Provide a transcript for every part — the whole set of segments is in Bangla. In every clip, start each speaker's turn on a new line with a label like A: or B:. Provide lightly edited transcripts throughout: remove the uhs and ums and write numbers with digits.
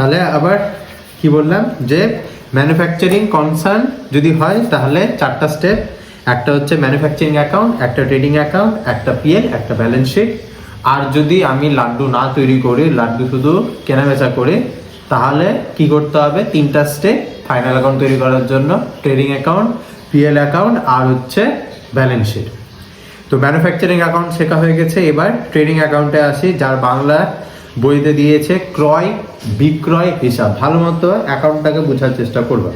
A: তাহলে আবার কি বললাম যে ম্যানুফ্যাকচারিং কনসার্ন যদি হয় তাহলে 4টা স্টেপ। একটা হচ্ছে ম্যানুফ্যাকচারিং অ্যাকাউন্ট, একটা ট্রেডিং অ্যাকাউন্ট, একটা পিএল, একটা ব্যালেন্স শিট। আর যদি আমি লাড্ডু না তৈরি করি, লাড্ডু শুধু কেনাবেচা করে, তাহলে কি করতে হবে? 3টা স্টেপ ফাইনাল অ্যাকাউন্ট তৈরি করার জন্য, ট্রেডিং অ্যাকাউন্ট, পিএল অ্যাকাউন্ট আর হচ্ছে ব্যালেন্স শিট। তো ম্যানুফ্যাকচারিং অ্যাকাউন্ট শেখা হয়ে গেছে, এবার ট্রেডিং অ্যাকাউন্টে আসি, যার বাংলা বইতে দিয়েছে ক্রয় বিক্রয় হিসাব। ভালো মতো অ্যাকাউন্টটাকে বোঝার চেষ্টা করবো।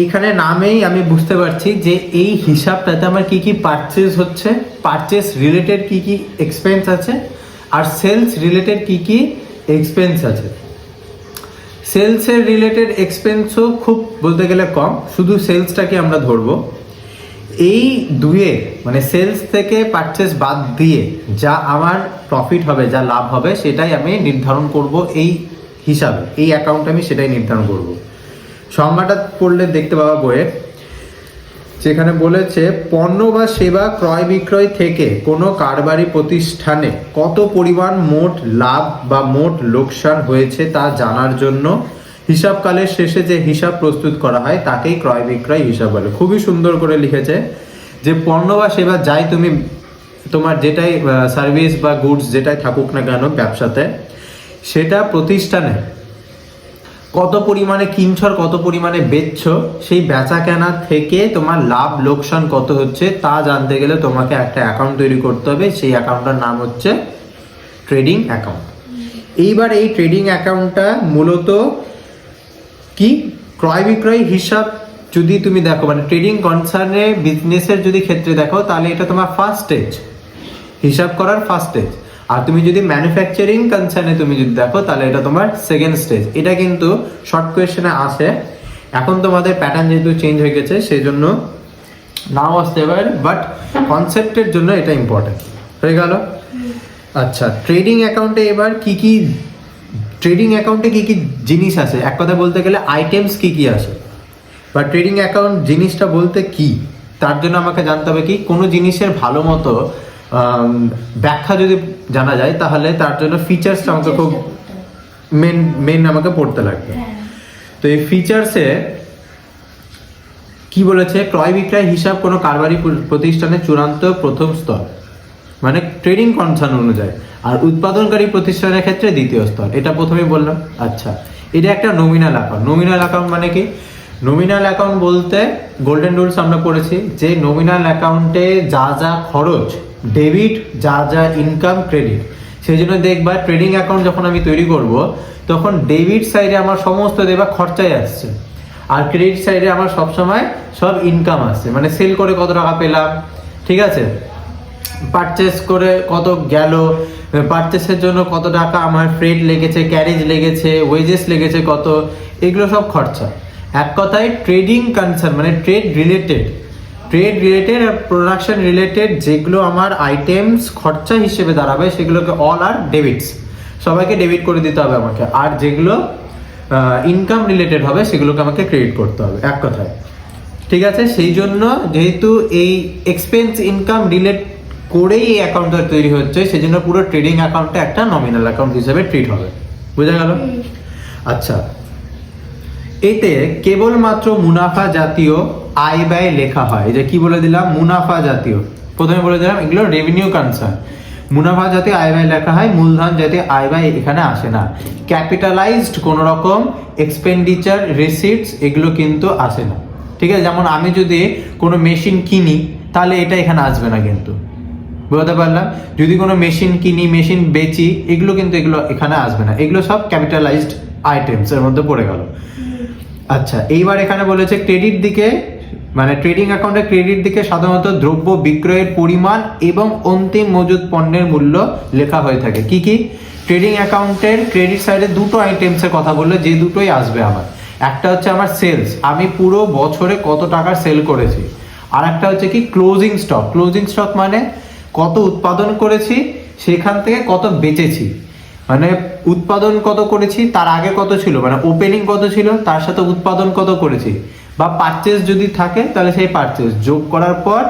A: এইখানে নামেই আমি বুঝতে পারছি যে এই হিসাবটাতে আমার কি কি পারচেজ হচ্ছে, পারচেজ রিলেটেড কি কি এক্সপেন্স আছে, আর সেলস রিলেটেড কি কি এক্সপেন্স আছে। সেলসের রিলেটেড এক্সপেন্সও খুব বলতে গেলে কম, শুধু সেলসটাকে আমরা ধরবো। এই দুয়ে মানে সেলস থেকে পারচেজ বাদ দিয়ে যা আমার প্রফিট হবে, যা লাভ হবে, সেটাই আমি নির্ধারণ করব এই হিসাবে, এই অ্যাকাউন্ট আমি সেটাই নির্ধারণ করব। সংজ্ঞাটা পড়লে দেখতে পাওয়া বইয়ে যেখানে বলেছে পণ্য বা সেবা ক্রয় বিক্রয় থেকে কোনো কারবারি প্রতিষ্ঠানে কত পরিমাণ মোট লাভ বা মোট লোকসান হয়েছে তা জানার জন্য হিসাবকালের শেষে যে হিসাব প্রস্তুত করা হয় তাকেই ক্রয় বিক্রয় হিসাব বলে। খুবই সুন্দর করে লিখেছে যে পণ্য বা সেবা যাই তুমি তোমার যেটাই সার্ভিস বা গুডস যেটাই থাকুক না কেন ব্যবসাতে, সেটা প্রতিষ্ঠানে কত পরিমাণে কিনছো আর কত পরিমাণে বেচছো, সেই বেচা কেনা থেকে তোমার লাভ লোকসান কত হচ্ছে তা জানতে গেলে তোমাকে একটা অ্যাকাউন্ট তৈরি করতে হবে। সেই অ্যাকাউন্টটার নাম হচ্ছে ট্রেডিং অ্যাকাউন্ট। এইবার এই ট্রেডিং অ্যাকাউন্টটা মূলত কি ক্রয় বিক্রয় হিসাব যদি তুমি দেখো, মানে ট্রেডিং কনসার্নে বিজনেসের যদি ক্ষেত্রে দেখো, তাহলে এটা তোমার ফার্স্ট স্টেজ, হিসাব করার ফার্স্ট স্টেজ। আর তুমি যদি ম্যানুফ্যাকচারিং কনসার্নে তুমি যদি দেখো, তাহলে এটা তোমার সেকেন্ড স্টেজ। এটা কিন্তু শর্ট কোয়েশ্চেনে আসে, এখন তোমাদের প্যাটার্ন যেহেতু চেঞ্জ হয়ে গেছে সেই জন্য নাও আসতে পারে, বাট কনসেপ্টের জন্য এটা ইম্পর্টেন্ট হয়ে গেল। আচ্ছা, ট্রেডিং অ্যাকাউন্টে এবার কি কি, ট্রেডিং অ্যাকাউন্টে কি কি জিনিস আছে, এক কথা বলতে গেলে আইটেমস কি কি আছে, বা ট্রেডিং অ্যাকাউন্ট জিনিসটা বলতে কি, তার জন্য আমাকে জানতে হবে কি কোনো জিনিসের ভালো মতো ব্যাখ্যা যদি জানা যায়, তাহলে তার জন্য ফিচার্সটা আমাকে খুব মেন আমাকে পড়তে লাগবে। তো এই ফিচার্সে কি বলেছে, ক্রয় বিক্রয় হিসাব কোনো কারবারি প্রতিষ্ঠানের চূড়ান্ত প্রথম স্তর, মানে ট্রেডিং কনসার্ন অনুযায়ী, আর উৎপাদনকারী প্রতিষ্ঠানের ক্ষেত্রে দ্বিতীয় স্তর। এটা প্রথমেই বললাম। আচ্ছা, এটা একটা নমিনাল অ্যাকাউন্ট। নমিনাল অ্যাকাউন্ট মানে কি? নমিনাল অ্যাকাউন্ট বলতে গোল্ডেন রুলস আমরা পড়েছি যে নমিনাল অ্যাকাউন্টে যা যা খরচ ডেবিট, যা যা ইনকাম ক্রেডিট। সেই জন্য দেখবা ট্রেডিং অ্যাকাউন্ট যখন আমি তৈরি করব, তখন ডেবিট সাইডে আমার সমস্ত দেবা খরচাই আসছে, আর ক্রেডিট সাইডে আমার সবসময় সব ইনকাম আসছে, মানে সেল করে কত টাকা পেলাম, ঠিক আছে, পারচেস করে কত গেল, পারচেসের জন্য কত টাকা আমার ফ্রেট লেগেছে, ক্যারেজ লেগেছে, ওয়েজেস লেগেছে কত, এগুলো সব খরচা। এক কথায় ট্রেডিং কনসার্ন মানে ট্রেড রিলেটেড আর প্রোডাকশন রিলেটেড যেগুলো আমার আইটেমস খরচা হিসেবে দাঁড়াবে, সেগুলোকে অল আর ডেবিটস, সবাইকে ডেবিট করে দিতে হবে আমাকে। আর যেগুলো ইনকাম রিলেটেড হবে সেগুলোকে আমাকে ক্রেডিট করতে হবে, এক কথায়, ঠিক আছে। সেই জন্য যেহেতু এই এক্সপেন্স ইনকাম রিলেট করেই এই অ্যাকাউন্টটা তৈরি হচ্ছে, সেই জন্য পুরো ট্রেডিং অ্যাকাউন্টটা একটা নমিনাল অ্যাকাউন্ট হিসেবে ট্রিট হবে। বোঝা গেল? আচ্ছা, এতে কেবলমাত্র মুনাফা জাতীয় আয় ব্যয় লেখা হয়। যে কি বলে দিলাম, মুনাফা জাতীয়, প্রথমে বলে দিলাম এগুলো রেভিনিউ কনসার্ন। মুনাফা জাতীয় আয় ব্যয় লেখা হয়, মূলধন জাতীয় আয় ব্যয় এখানে আসে না। ক্যাপিটালাইজড কোনো রকম এক্সপেন্ডিচার রিসিটস এগুলো কিন্তু আসে না, ঠিক আছে। যেমন আমি যদি কোনো মেশিন কিনি, তাহলে এটা এখানে আসবে না, কিন্তু বুঝতে পারলাম। যদি কোনো মেশিন কিনি, মেশিন বেচি, এগুলো কিন্তু এগুলো এখানে আসবে না, এগুলো সব ক্যাপিটালাইজড আইটেমস এর মধ্যে পড়ে গেল। আচ্ছা, এইবার এখানে বলেছে ক্রেডিট দিকে, মানে ট্রেডিং অ্যাকাউন্টে ক্রেডিট দিকে সাধারণত দ্রব্য বিক্রয়ের পরিমাণ এবং অন্তিম মজুদ পণ্যের মূল্য লেখা হয়ে থাকে। কি কি ট্রেডিং অ্যাকাউন্টের ক্রেডিট সাইডে দুটো আইটেমসের কথা বললে যে দুটোই আসবে আমার, একটা হচ্ছে আমার সেলস, আমি পুরো বছরে কত টাকার সেল করেছি, আর একটা হচ্ছে কি ক্লোজিং স্টক। ক্লোজিং স্টক মানে কত উৎপাদন করেছি, সেখান থেকে কত বেচেছি, মানে উৎপাদন কত করেছি, তার আগে কত ছিল, মানে ওপেনিং কত ছিল, তার সাথে উৎপাদন কত করেছি, বা পারচেস যদি থাকে তাহলে সেই পারচেস যোগ করার পর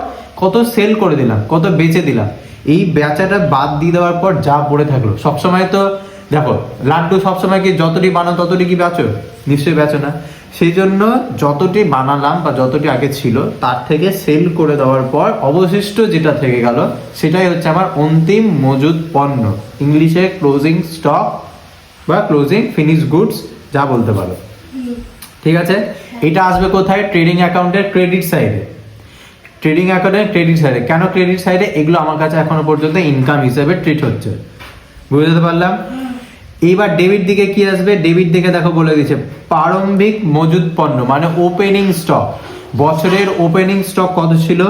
A: কত সেল করে দিলাম, কত বেচে দিলাম, এই বেচাটা বাদ দিয়ে দেওয়ার পর যা পড়ে থাকলো। সবসময় তো দেখো লাড্ডু সবসময় কি যতটি বানাও ততটি কি বেচো? নিশ্চয়ই বেচো না। সেই জন্য যতটি বানালাম বা যতটি আগে ছিল তার থেকে সেল করে দেওয়ার পর অবশিষ্ট যেটা থেকে গেল সেটাই হচ্ছে আমার অন্তিম মজুদ পণ্য, ইংলিশে ক্লোজিং স্টক বা ক্লোজিং ফিনিশ গুডস যা বলতে পারো। ঠিক আছে, এটা আসবে কোথায়? ট্রেডিং অ্যাকাউন্টের ক্রেডিট সাইডে। ট্রেডিং অ্যাকাউন্টের ক্রেডিট সাইডে। কেন ক্রেডিট সাইডে? এগুলো আমার কাছে এখনো পর্যন্ত ইনকাম হিসেবে ট্রিট হচ্ছে, বুঝতে পারলাম। এইবার ডেবিট দিকে কি আসবে? ডেবিট দিকে দেখো বলে দিচ্ছে প্রারম্ভিক মজুদ পণ্য মানে ওপেনিং স্টক। বছরের ওপেনিং স্টক কত ছিল,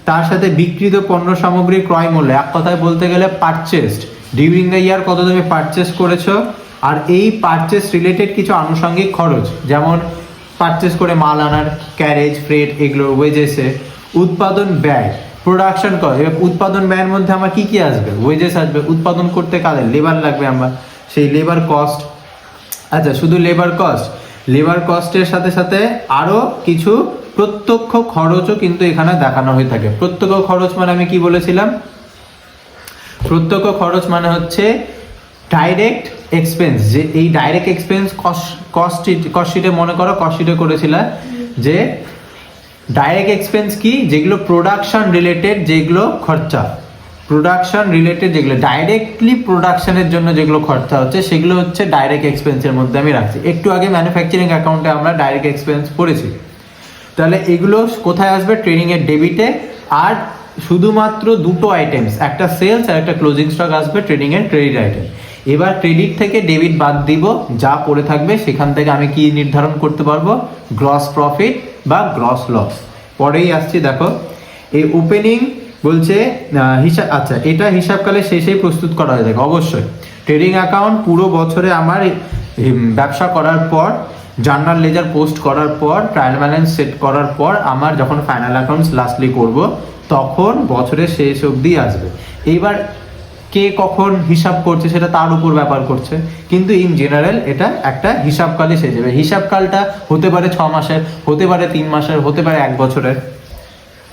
A: তার সাথে বিক্রিত পণ্য সামগ্রী ক্রয় মূল্য, এক কথায় বলতে গেলে পারচেসড ডিউরিং দ্য ইয়ার কত তুমি পারচেস করেছো, আর এই পারচেস রিলেটেড কিছু আনুষঙ্গিক খরচ যেমন পারচেস করে মাল আনার ক্যারেজ ফ্রেট এগুলো ওয়েজেসে। উৎপাদন ব্যয় প্রোডাকশন কস্ট, এবার উৎপাদন ব্যয়ের মধ্যে আমার কি কি আসবে? ওয়েজেস আসবে, উৎপাদন করতে কাদের লেবার লাগবে আমার, সেই লেবার কস্ট। আচ্ছা শুধু লেবার কস্ট, লেবার কস্টের সাথে সাথে আরো কিছু প্রত্যক্ষ খরচও কিন্তু এখানে দেখানো হয়ে থাকে। প্রত্যক্ষ খরচ মানে আমি কি বলেছিলাম? প্রত্যক্ষ খরচ মানে হচ্ছে ডাইরেক্ট এক্সপেন্স। যে এই ডাইরেক্ট এক্সপেন্স কস্ট শিটে মনে করো, কস্ট শিটে করেছিলাম যে ডাইরেক্ট এক্সপেন্স কি, যেগুলো প্রোডাকশন রিলেটেড যেগুলো খরচা, প্রোডাকশন রিলেটেড যেগুলো ডাইরেক্টলি প্রোডাকশনের জন্য যেগুলো খরচা হচ্ছে সেগুলো হচ্ছে ডাইরেক্ট এক্সপেন্সের মধ্যে আমি রাখছি। একটু আগে ম্যানুফ্যাকচারিং অ্যাকাউন্টে আমরা ডাইরেক্ট এক্সপেন্স পড়েছি, তাহলে এগুলো কোথায় আসবে? ট্রেডিং এর ডেবিটে। আর শুধুমাত্র দুটো আইটেমস, একটা সেলস আর একটা ক্লোজিং স্টক আসবে ট্রেডিং এর ক্রেডিট আইটেম। এবার ক্রেডিট থেকে ডেবিট বাদ দিব, যা পড়ে থাকবে সেখান থেকে আমি কি নির্ধারণ করতে পারবো? গ্রস প্রফিট বা গ্রস লস। পরেই আসছি দেখো, এই ওপেনিং বলছে হিসাব। আচ্ছা এটা হিসাবকালে শেষেই প্রস্তুত করা হয়ে থাকে অবশ্যই। ট্রেডিং অ্যাকাউন্ট পুরো বছরে আমার ব্যবসা করার পর, জার্নাল লেজার পোস্ট করার পর, ট্রায়াল ব্যালেন্স সেট করার পর আমার যখন ফাইনাল অ্যাকাউন্টস লাস্টলি করব তখন বছরের শেষ অবধি আসবে। এইবার কে কখন হিসাব করছে সেটা তার উপর ব্যাপার করছে, কিন্তু ইন জেনারেল এটা একটা হিসাবকালে শেষ যাবে। হিসাবকালটা হতে পারে 6 মাসের, হতে পারে 3 মাসের, হতে পারে 1 বছরের।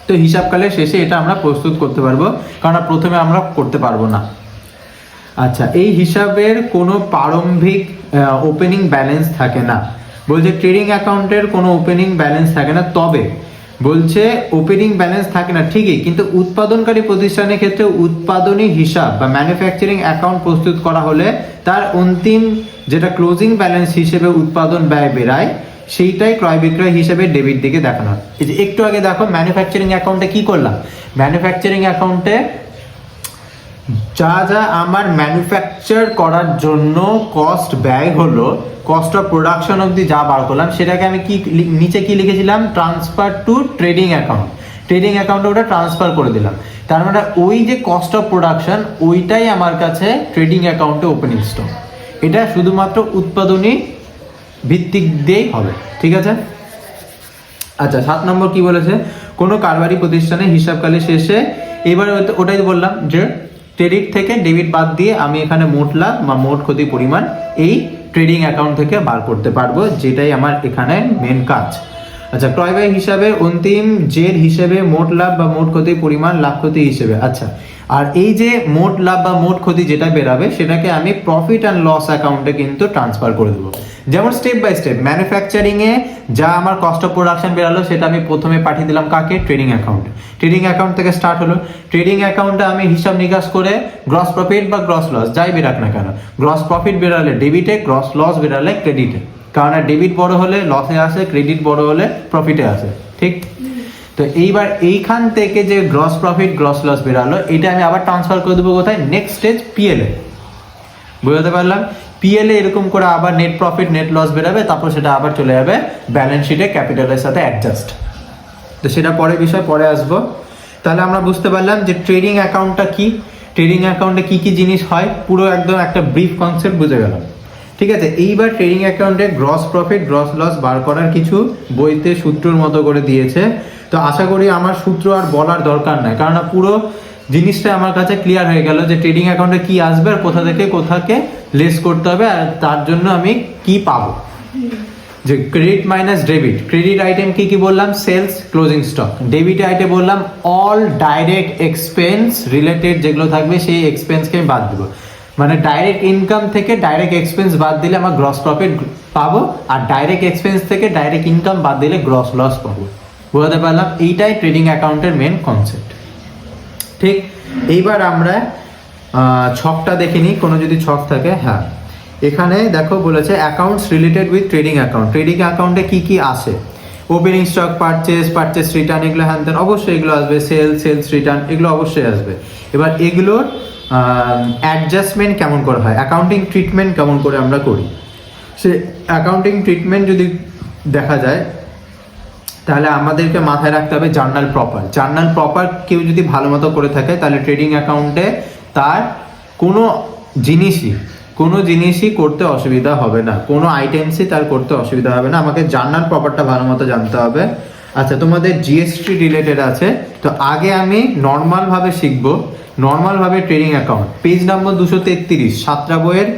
A: তো হিসাবকালের শেষে এটা আমরা প্রস্তুত করতে পারবো, কারণ প্রথমে আমরা করতে পারবো না। আচ্ছা এই হিসাবের কোনো প্রারম্ভিক ওপেনিং ব্যালেন্স থাকে না। বলছে ট্রেডিং অ্যাকাউন্টের কোনো ওপেনিং ব্যালেন্স থাকে না, তবে বলছে ওপেনিং ব্যালেন্স থাকে না ঠিকই, কিন্তু উৎপাদনকারী প্রতিষ্ঠানের ক্ষেত্রে উৎপাদনী হিসাব বা ম্যানুফ্যাকচারিং অ্যাকাউন্ট প্রস্তুত করা হলে তার অন্তিম যেটা ক্লোজিং ব্যালেন্স হিসেবে উৎপাদন ব্যয় বেরায় সেইটাই ক্রয় বিক্রয় হিসেবে ডেবিট দিকে দেখানো হয়। এই যে একটু আগে দেখো ম্যানুফ্যাকচারিং অ্যাকাউন্টে কি করলাম, ম্যানুফ্যাকচারিং অ্যাকাউন্টে যা যা আমার ম্যানুফ্যাকচার করার জন্য কস্ট ব্যয় হলো, কস্ট অফ প্রোডাকশন অবধি যা বার করলাম সেটাকে আমি কি নিচে কি লিখেছিলাম? Transfer to trading account. Trading অ্যাকাউন্টে ওটা ট্রান্সফার করে দিলাম, তার মানে ওই যে কস্ট অফ প্রোডাকশন ওইটাই আমার কাছে ট্রেডিং অ্যাকাউন্টে ওপেনিং স্টক। এটা শুধুমাত্র উৎপাদনী ভিত্তিক দিয়েই হবে, ঠিক আছে। আচ্ছা 7 নম্বর কি বলেছে? কোনো কারবারি প্রতিষ্ঠানে হিসাবকালের শেষে, এবার ওটাই বললাম যে ক্রেডিট থেকে ডেবিট বাদ দিয়ে আমি এখানে মোট লাভ বা মোট ক্ষতি পরিমাণ এই ট্রেডিং অ্যাকাউন্ট থেকে বার করতে পারবো, যেটাই আমার এখানে মেন কাজ। আচ্ছা ক্রয় ব্যয় হিসাবে অন্তিম জের হিসেবে মোট লাভ বা মোট ক্ষতি পরিমাণ লাভ ক্ষতি হিসেবে। আচ্ছা আর এই যে মোট লাভ বা মোট ক্ষতি যেটা বেরাবে সেটাকে আমি প্রফিট অ্যান্ড লস অ্যাকাউন্টে কিন্তু ট্রান্সফার করে দেবো। যেমন স্টেপ বাই স্টেপ ম্যানুফ্যাকচারিং এ যা আমার কস্ট অফ প্রোডাকশন বেরালো সেটা আমি প্রথমে পাঠিয়ে দিলাম কাকে? Trading account. ট্রেডিং অ্যাকাউন্ট থেকে স্টার্ট হলো, ট্রেডিং অ্যাকাউন্টে আমি হিসাব নিকাশ করে গ্রস প্রফিট বা গ্রস লস যাই বেরাক না কেন, গ্রস প্রফিট বেরালে ডেবিটে, গ্রস লস বেরালে ক্রেডিটে, কারণ ডেবিট বড় হলে লসে আসে, ক্রেডিট বড় হলে প্রফিটে আসে, ঠিক। তো এইবার এইখান থেকে যে গ্রস প্রফিট গ্রস লস বেরালো এটা আমি আবার ট্রান্সফার করে দেবো কোথায়? Next stage PLA. বুঝতে পারলাম? পিএলএ এরকম করে আবার নেট প্রফিট নেট লস বেরাবে, তারপর সেটা আবার চলে যাবে ব্যালেন্স শিটে ক্যাপিটালের সাথে অ্যাডজাস্ট। তো সেটা পরে বিষয়, পরে আসবো। তাহলে আমরা বুঝতে পারলাম যে ট্রেডিং অ্যাকাউন্টটা কি, ট্রেডিং অ্যাকাউন্টে কি কি জিনিস হয়, পুরো একদম একটা ব্রিফ কনসেপ্ট বুঝে গেলাম, ঠিক আছে। এইবার ট্রেডিং অ্যাকাউন্টে গ্রস প্রফিট গ্রস লস বার করার কিছু বইতে সূত্রের মতো করে দিয়েছে। তো আশা করি আমার সূত্র আর বলার দরকার নাই, কারণ পুরো জিনিসটা আমার কাছে ক্লিয়ার হয়ে গেল যে ট্রেডিং অ্যাকাউন্টে কি আসবে আর কোথা থেকে কোথাকে লেস করতে হবে, আর তার জন্য আমি কি পাবো। যে credit minus debit, credit item কি কি বললাম? Sales closing stock. Debit item বললাম অল ডাইরেক্ট এক্সপেন্স রিলেটেড যেগুলো থাকবে সেই এক্সপেন্সকে আমি বাদ দেবো, মানে ডাইরেক্ট ইনকাম থেকে ডাইরেক্ট এক্সপেন্স বাদ দিলে আমার গ্রস প্রফিট পাবো, আর ডাইরেক্ট এক্সপেন্স থেকে ডাইরেক্ট ইনকাম বাদ দিলে গ্রস লস পাবো। বুঝতে পারলাম? এইটাই ট্রেডিং অ্যাকাউন্টের মেন কনসেপ্ট। ঠিক, এইবার আমরা ছকটা দেখে নিই, কোনো যদি ছক থাকে। হ্যাঁ, এখানে দেখো বলেছে accounts related with trading account. Trading অ্যাকাউন্টে কি কি আসে? ওপেনিং স্টক, পারচেস রিটার্ন, এগুলো হ্যান ত্যান অবশ্যই এগুলো আসবে। সেলস রিটার্ন এগুলো অবশ্যই আসবে। এবার এগুলোর অ্যাডজাস্টমেন্ট কেমন করে হয়, অ্যাকাউন্টিং ট্রিটমেন্ট কেমন করে আমরা করি, সে অ্যাকাউন্টিং ট্রিটমেন্ট যদি দেখা যায় তাহলে আমাদেরকে মাথায় রাখতে হবে জার্নাল প্রপার কেউ যদি ভালো মতো করে থাকে তাহলে ট্রেডিং অ্যাকাউন্টে তার কোনো জিনিসই করতে অসুবিধা হবে না, কোনো আইটেমসই তার করতে অসুবিধা হবে না। আমাকে জার্নাল প্রপারটা ভালো মতো জানতে হবে। আচ্ছা, তোমাদের জিএসটি রিলেটেড আছে, তো আগে আমি নর্মালভাবে শিখবো। নর্মালভাবে ট্রেডিং অ্যাকাউন্ট পেজ নম্বর 233, 7টা বইয়ের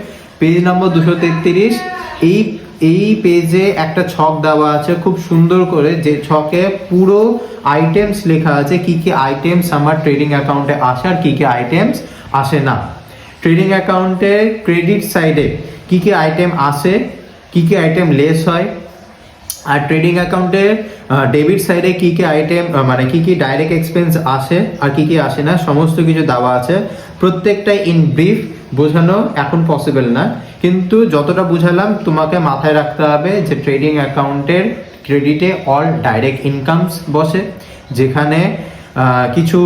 A: পেজ নম্বর 233, এই পেজে একটা ছক দেওয়া আছে খুব সুন্দর করে, যে ছকে পুরো আইটেমস লেখা আছে, কি কি আইটেমস আমার ট্রেডিং অ্যাকাউন্টে আসে আর কি কি আইটেমস আসে না। ট্রেডিং অ্যাকাউন্টে ক্রেডিট সাইডে কি কি আইটেম আসে, কি কি আইটেম লেস হয়, আর ট্রেডিং অ্যাকাউন্টে ডেবিট সাইডে কি কি আইটেম মানে কি কি ডাইরেক্ট এক্সপেন্স আসে আর কি কি আসে না, সমস্ত কিছু দেওয়া আছে। প্রত্যেকটাই ইন ব্রিফ বোঝানো এখন পসিবল না, কিন্তু যতটা বুঝালাম তোমাকে মাথায় রাখতে হবে যে ট্রেডিং অ্যাকাউন্টের ক্রেডিটে অল ডাইরেক্ট ইনকামস বসে, যেখানে কিছু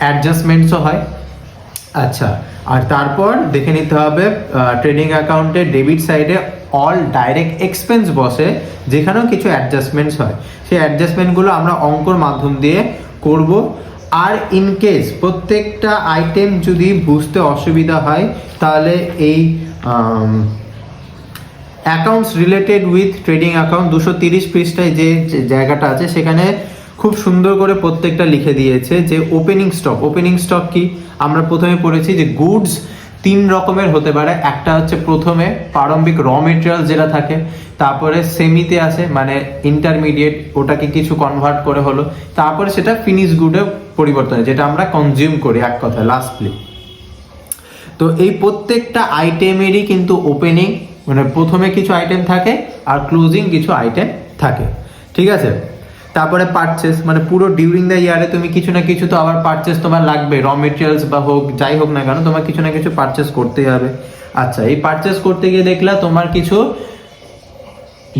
A: অ্যাডজাস্টমেন্টসও হয়। আচ্ছা, আর তারপর দেখে নিতে হবে ট্রেডিং অ্যাকাউন্টের ডেবিট সাইডে অল ডাইরেক্ট এক্সপেন্স বসে, যেখানেও কিছু অ্যাডজাস্টমেন্টস হয়। সেই অ্যাডজাস্টমেন্টগুলো আমরা অঙ্কর মাধ্যম দিয়ে করব। আর ইন কেস প্রত্যেকটা আইটেম যদি বুঝতে অসুবিধা হয় তাহলে এই accounts related with trading account 230 পৃষ্ঠায় যে জায়গাটা আছে সেখানে খুব সুন্দর করে প্রত্যেকটা লিখে দিয়েছে যে ওপেনিং স্টক কি। আমরা প্রথমে পড়েছি যে গুডস 3 রকমের হতে পারে। একটা হচ্ছে প্রথমে প্রারম্ভিক র মেটেরিয়াল যেটা থাকে, তারপরে সেমিতে আসে মানে ইন্টারমিডিয়েট, ওটাকে কিছু কনভার্ট করে হলো, তারপরে সেটা ফিনিশ গুডে পরিবর্তন হয়, যেটা আমরা কনজিউম করি এক কথায় লাস্টলি। তো এই প্রত্যেকটা আইটেমেরই কিন্তু ওপেনিং মানে প্রথমে কিছু আইটেম থাকে আর ক্লোজিং কিছু আইটেম থাকে, ঠিক আছে। তারপরে পারচেস মানে পুরো ডিউরিং দ্য ইয়ারে তুমি কিছু না কিছু তো আবার পারচেস তোমার লাগবে, র মেটেরিয়ালস বা হোক যাই হোক না কেন তোমার কিছু না কিছু পারচেস করতেই হবে। আচ্ছা, এই পারচেস করতে গিয়ে দেখলা তোমার কিছু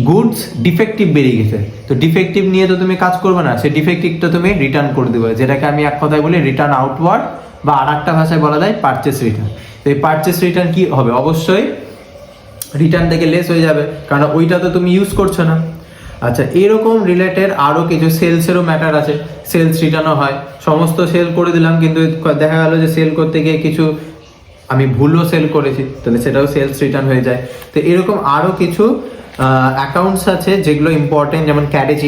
A: গুডস ডিফেক্টিভ বেরিয়ে গেছে, তো ডিফেক্টিভ নিয়ে তো তুমি কাজ করবে না, সেই ডিফেক্টিভটা তুমি রিটার্ন করে দেবে, যেটাকে আমি এক কথায় বলি রিটার্ন আউটওয়ার্ড, বা আর একটা ভাষায় বলা যায় পারচেস রিটার্ন। তো এই পারচেস রিটার্ন কি হবে, অবশ্যই রিটার্ন থেকে লেস হয়ে যাবে, কারণ ওইটা তো তুমি ইউজ করছো না। আচ্ছা, এরকম রিলেটেড আরও কিছু সেলসেরও ম্যাটার আছে, সেলস রিটার্নও হয়। সমস্ত সেল করে দিলাম কিন্তু দেখা গেল যে সেল করতে গিয়ে কিছু আমি ভুলও সেল করেছি, তাহলে সেটাও সেলস রিটার্ন হয়ে যায়। তো এরকম আরও কিছু অ্যাকাউন্টস আছে যেগুলো ইম্পর্টেন্ট, যেমন ক্যারেজ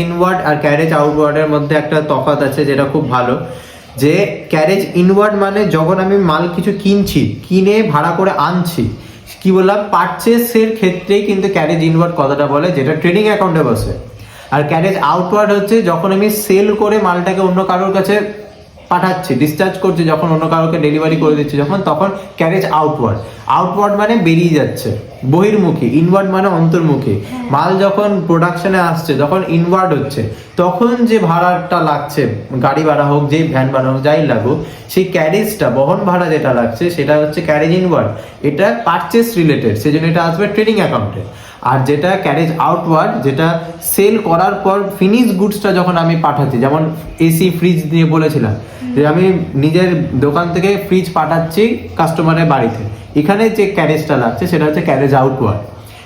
A: ইনওয়ার্ড আর ক্যারেজ আউটওয়ার্ডের মধ্যে একটা তফাৎ আছে যেটা খুব ভালো, যে ক্যারেজ ইনওয়ার্ড মানে যখন আমি মাল কিছু কিনে ভাড়া করে আনছি, কি বললাম পারচেসের ক্ষেত্রেই কিন্তু ক্যারেজ ইনওয়ার্ড কথাটা বলে, যেটা ট্রেডিং অ্যাকাউন্টে বসে। আর ক্যারেজ আউটওয়ার্ড হচ্ছে যখন আমি সেল করে মালটাকে অন্য কারোর কাছে পাঠাচ্ছি, ডিসচার্জ করছি, যখন অন্য কারোকে ডেলিভারি করে দিচ্ছি যখন, তখন ক্যারেজ আউটওয়ার্ড মানে বেরিয়ে যাচ্ছে, বহির্মুখী। ইনওয়ার্ড মানে অন্তর্মুখী। মাল যখন প্রোডাকশনে আসছে, যখন ইনওয়ার্ড হচ্ছে, তখন যে ভাড়াটা লাগছে, গাড়ি ভাড়া হোক, যে ভ্যান ভাড়া হোক, যাই লাগুক, সেই ক্যারেজটা বহন ভাড়া যেটা লাগছে সেটা হচ্ছে ক্যারেজ ইনওয়ার্ড। এটা পারচেস রিলেটেড, সেজন্য এটা আসবে ট্রেডিং অ্যাকাউন্টে। আর যেটা ক্যারেজ আউটওয়ার্ড, যেটা সেল করার পর ফিনিশ গুডসটা যখন আমি পাঠাচ্ছি, যেমন এসি ফ্রিজ নিয়ে বলেছিলাম যে আমি নিজের দোকান থেকে ফ্রিজ পাঠাচ্ছি কাস্টমারের বাড়িতে, এখানে যে ক্যারেজটা লাগছে সেটা হচ্ছে ক্যারেজ আউটওয়ার্ড,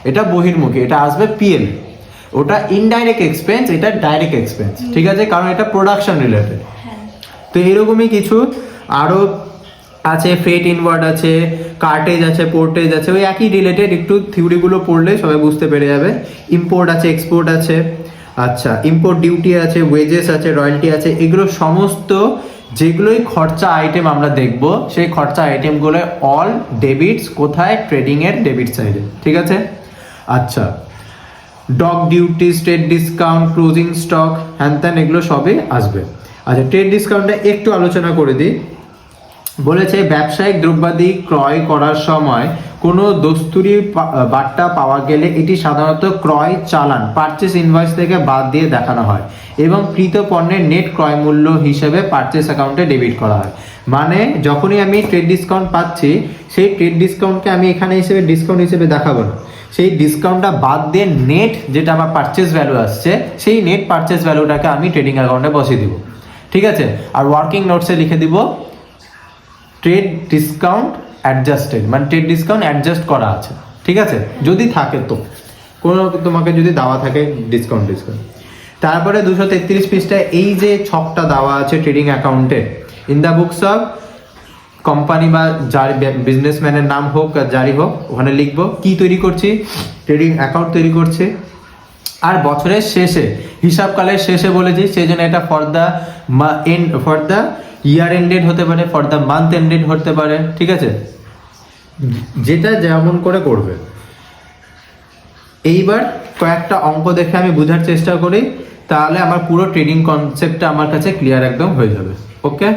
A: এটা বহির্মুখী, এটা আসবে পিএল। ওটা ইনডাইরেক্ট এক্সপেন্স, এটা ডাইরেক্ট এক্সপেন্স, ঠিক আছে, কারণ এটা প্রোডাকশন রিলেটেড। তো এরকমই কিছু আরও আছে, ফ্রেট ইনওয়ার্ড আছে, কার্টেজ আছে, পোর্টেজ আছে, ওই একই রিলেটেড, একটু থিওরিগুলো পড়লে সবাই বুঝতে পেরে যাবে। ইম্পোর্ট আছে, এক্সপোর্ট আছে, আচ্ছা ইম্পোর্ট ডিউটি আছে, ওয়েজেস আছে, রয়্যালটি আছে, এগুলো সমস্ত যেগুলোই খরচা আইটেম আমরা দেখব, সেই খরচা আইটেমগুলো অল ডেবিটস কোথায়, ট্রেডিংয়ের ডেবিট সাইডে, ঠিক আছে। আচ্ছা, dock duty, trade discount, closing stock, হ্যান ত্যান এগুলো সবই আসবে। আচ্ছা, ট্রেড ডিসকাউন্টটা একটু আলোচনা করে দিই। বলেছে ব্যবসায়িক দ্রব্যাদি ক্রয় করার সময় কোনো দস্তুরি বার্তা পাওয়া গেলে এটি সাধারণত ক্রয় চালান পারচেস ইনভয়েস থেকে বাদ দিয়ে দেখানো হয় এবং কৃত পণ্যের নেট ক্রয় মূল্য হিসেবে পারচেস অ্যাকাউন্টে ডেবিট করা হয়। মানে যখনই আমি ট্রেড ডিসকাউন্ট পাচ্ছি সেই ট্রেড ডিসকাউন্টকে আমি এখানে হিসেবে ডিসকাউন্ট হিসেবে দেখাবো না, সেই ডিসকাউন্টটা বাদ দিয়ে নেট যেটা আমার পারচেস ভ্যালু আসছে সেই নেট পারচেস ভ্যালুটাকে আমি ট্রেডিং অ্যাকাউন্টে বসিয়ে দিব। ঠিক আছে, আর ওয়ার্কিং নোটসে লিখে দিব ট্রেড ডিসকাউন্ট অ্যাডজাস্টেড, মানে ট্রেড ডিসকাউন্ট অ্যাডজাস্ট করা আছে। ঠিক আছে, যদি থাকে তো কোনো তোমাকে যদি দেওয়া থাকে ডিসকাউন্ট। তারপরে 233 পৃষ্ঠায় এই যে ছকটা দেওয়া আছে ট্রেডিং অ্যাকাউন্টে, in the books of company বা যার বিজনেসম্যানের নাম হোক আর যারই হোক ওখানে লিখবো কি তৈরি করছি, ট্রেডিং অ্যাকাউন্ট তৈরি করছে। আর বছরের শেষে হিসাবকালের শেষে বলেছি সেই জন্য এটা ফর দ্য ইয়ার এন্ডেড হতে পারে, ফর দ্য মান্থ এন্ডেড হতে পারে। ঠিক আছে, যেটা যেমন করে করবে। এইবার কয়েকটা অঙ্ক দেখে আমি বোঝার চেষ্টা করি, তাহলে আমার পুরো ট্রেডিং কনসেপ্টটা আমার কাছে ক্লিয়ার একদম হয়ে যাবে। ওকে।